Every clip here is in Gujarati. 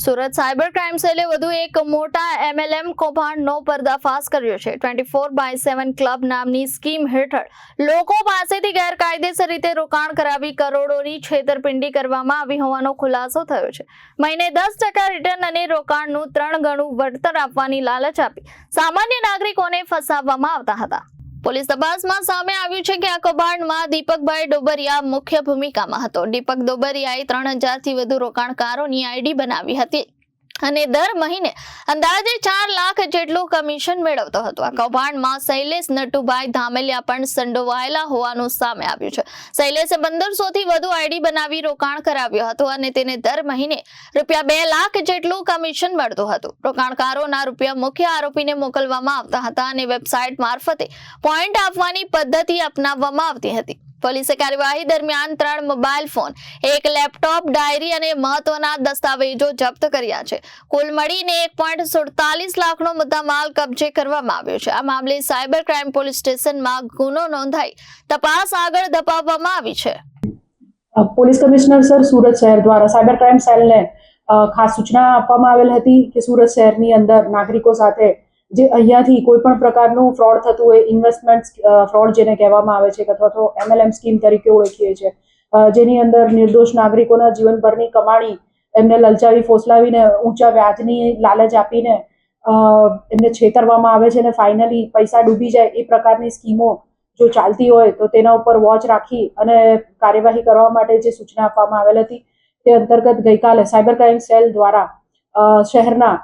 સુરત સાયબર ક્રાઇમ સેલે વધુ એક મોટા MLM કૌભાંડનો પર્દાફાશ કર્યો છે। 24/7 ક્લબ નામની સ્કીમ હેઠળ લોકો પાસેથી ગેરકાયદેસર રીતે રોકાણ કરાવી કરોડોની છેતરપિંડી કરવામાં આવી હોવાનો ખુલાસો થયો છે। મહિને 10% રિટર્ન અને રોકાણનું 3 ગણું વળતર આપવાની લાલચ આપી સામાન્ય નાગરિકોને ફસાવવામાં આવતા હતા। પોલીસ તપાસમાં સામે આવ્યું છે કે આ કૌભાંડમાં દીપકભાઈ ડોબરિયા મુખ્ય ભૂમિકામાં હતો। દીપક ડોબરિયાએ 3000 થી વધુ રોકાણકારોની આઈડી બનાવી હતી અને દર મહિને અંદાજે 4 લાખ જેટલું કમિશન મેળવતો હતો। આ કૌભાંડમાં શૈલેષ નટુભાઈ ધામેલિયા પણ સંડોવાયેલા હોવાનું સામે આવ્યું છે। શૈલેષે 1500 થી વધુ આઈડી બનાવી રોકાણ કરાવ્યું હતું અને તેને દર મહિને રૂપિયા 2 લાખ જેટલું કમિશન મળતું હતું। રોકાણકારોના રૂપિયા મુખ્ય આરોપીને મોકલવામાં આવતા હતા અને વેબસાઇટ મારફતે પોઈન્ટ આપવાની પદ્ધતિ અપનાવવામાં આવતી હતી। પોલીસે કાર્યવાહી દરમિયાન 3 મોબાઈલ ફોન, 1 લેપટોપ, ડાયરી અને મહત્વના દસ્તાવેજો જપ્ત કર્યા છે। કુલ મળીને 1.47 લાખનો મુદ્દામાલ કબજે કરવામાં આવ્યો છે। આ મામલે સાયબર ક્રાઇમ પોલીસ સ્ટેશનમાં ગુનો નોંધાઈ તપાસ આગળ ધપાવવામાં આવી છે। પોલીસ કમિશનર સર સુરત શહેર દ્વારા સાયબર ક્રાઇમ સેલને ખાસ સૂચના આપવામાં આવેલ હતી કે સુરત શહેરની અંદર નાગરિકો સાથે જે અહીંયાથી કોઈ પણ પ્રકારનું ફ્રોડ થતું હોય, ઇન્વેસ્ટમેન્ટ ફ્રોડ જેને કહેવામાં આવે છે અથવા તો MLM સ્કીમ તરીકે ઓળખીએ છીએ, જેની અંદર નિર્દોષ નાગરિકોના જીવનભરની કમાણી એમને લલચાવી ફોસલાવીને ઊંચા વ્યાજની લાલચ આપીને એમને છેતરવામાં આવે છે અને ફાઇનલી પૈસા ડૂબી જાય એ પ્રકારની સ્કીમો જો ચાલતી હોય તો તેના ઉપર વોચ રાખી અને કાર્યવાહી કરવા માટે જે સૂચના આપવામાં આવેલ હતી તે અંતર્ગત ગઈકાલે સાયબર ક્રાઇમ સેલ દ્વારા શહેરના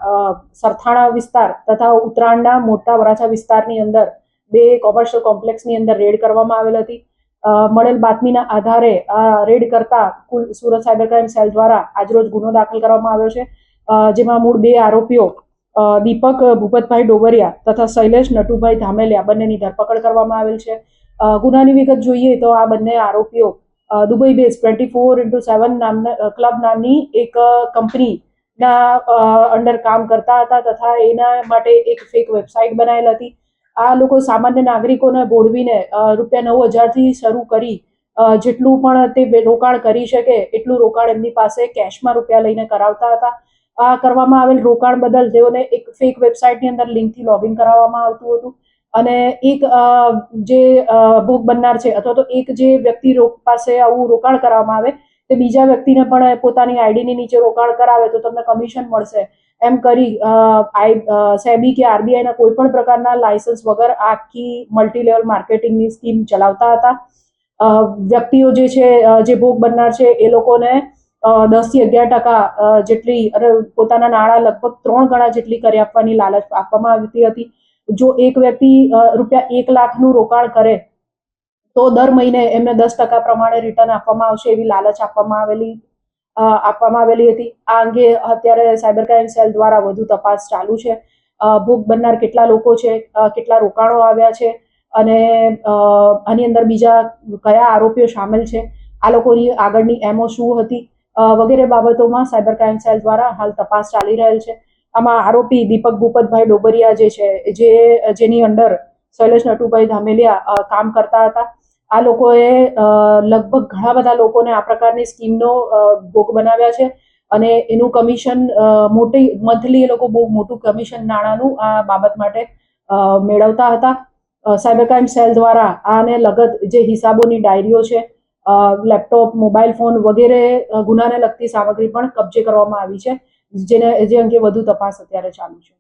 સરથાણા વિસ્તાર તથા ઉત્તરાયણના મોટા વરાછા વિસ્તારની અંદર 2 કોમર્શિયલ કોમ્પ્લેક્સની અંદર રેડ કરવામાં આવેલ હતી। મળેલ બાતમીના આધારે રેડ કરતા કુલ સુરત સાયબર ક્રાઇમ સેલ દ્વારા આજરોજ ગુનો દાખલ કરવામાં આવ્યો છે, જેમાં મૂળ 2 આરોપીઓ દીપક ભૂપતભાઈ ડોબરિયા તથા શૈલેષ નટુભાઈ ધામેલિયા બંનેની ધરપકડ કરવામાં આવેલ છે। ગુનાની વિગત જોઈએ તો આ બંને આરોપીઓ દુબઈ બેઝ 24/7 ક્લબ નામની એક કંપની અંડર કામ કરતા હતા તથા એના માટે એક ફેક વેબસાઇટ બનાવેલ હતી। આ લોકો સામાન્ય નાગરિકોને ભોળવીને રૂપિયા 9000 થી શરૂ કરી જેટલું પણ તે રોકાણ કરી શકે એટલું રોકાણ એમની પાસે કેશમાં રૂપિયા લઈને કરાવતા હતા। આ કરવામાં આવેલ રોકાણ બદલ તેઓને એક ફેક વેબસાઇટની અંદર લિંકથી લોગિન કરાવવામાં આવતું હતું અને એક જે ભોગ બનનાર છે અથવા તો એક જે વ્યક્તિ પાસે આવું રોકાણ કરવામાં આવે તે બીજા વ્યક્તિને પણ પોતાની આઈડીની નીચે રોકાણ કરાવે તો તમને કમિશન મળશે એમ કરી સેબી કે RBIના કોઈ પણ પ્રકારના લાયસન્સ વગર આખી મલ્ટી લેવલ માર્કેટિંગની સ્કીમ ચલાવતા હતા। વ્યક્તિઓ જે છે જે ભોગ બનનાર છે એ લોકોને 10 થી 11% જેટલી અને પોતાના નાણાં લગભગ 3 ગણા જેટલી કરી આપવાની લાલચ આપવામાં આવતી હતી। જો એક વ્યક્તિ રૂપિયા 1 લાખનું રોકાણ કરે તો દર મહિને એમને 10% પ્રમાણે રિટર્ન આપવામાં આવશે એવી લાલચ આપવામાં આવેલી હતી। આ અંગે અત્યારે સાયબર ક્રાઇમ સેલ દ્વારા વધુ તપાસ ચાલુ છે। ભોગ બનનાર કેટલા લોકો છે, કેટલા રોકાણો આવ્યા છે અને આની અંદર બીજા કયા આરોપીઓ સામેલ છે, આ લોકોની આગળની MO શું હતી વગેરે બાબતોમાં સાયબર ક્રાઇમ સેલ દ્વારા હાલ તપાસ ચાલી રહેલ છે। આમાં આરોપી દીપક ભૂપતભાઈ ડોબરિયા જે છે જેની અંદર શૈલેષ નટુભાઈ ધામેલિયા કામ કરતા હતા, આ લોકોએ લગભગ ઘણા બધા લોકોને આ પ્રકારની સ્કીમનો ભોગ બનાવ્યા છે અને એનું કમિશન મોટી મંથલી એ લોકો બહુ મોટું કમિશન નાણાંનું આ બાબત માટે મેળવતા હતા। સાયબર ક્રાઇમ સેલ દ્વારા આને લગત જે હિસાબોની ડાયરીઓ છે, લેપટોપ, મોબાઈલ ફોન વગેરે ગુનાને લગતી સામગ્રી પણ કબજે કરવામાં આવી છે, જે અંગે વધુ તપાસ અત્યારે ચાલુ છે।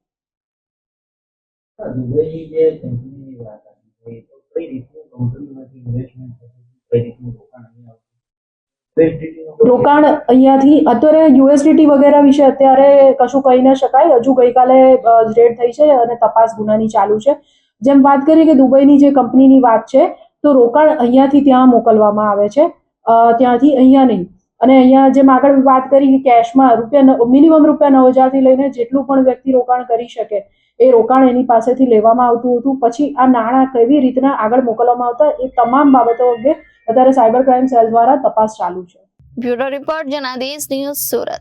રોકાણ અહીંયાથી અત્યારે USDT વગેરે વિશે અત્યારે કશું કહી ન શકાય। હજુ ગઈકાલે રેડ થઈ છે અને તપાસ ગુનાની ચાલુ છે। જેમ વાત કરી કે દુબઈની જે કંપનીની વાત છે તો રોકાણ અહીંયાથી ત્યાં મોકલવામાં આવે છે, ત્યાંથી અહીંયા નહીં। અને અહીંયા જેમ આગળ વાત કરી કે કેશમાં મિનિમમ રૂપિયા 9000 થી લઈને જેટલું પણ વ્યક્તિ રોકાણ કરી શકે એ રોકાણ એની પાસેથી લેવામાં આવતું હતું। પછી આ નાણાં કેવી રીતના આગળ મોકલવામાં આવતા એ તમામ બાબતો અંગે અત્યારે સાયબર ક્રાઇમ સેલ દ્વારા તપાસ ચાલુ છે। Bureau report Janadesh news Surat.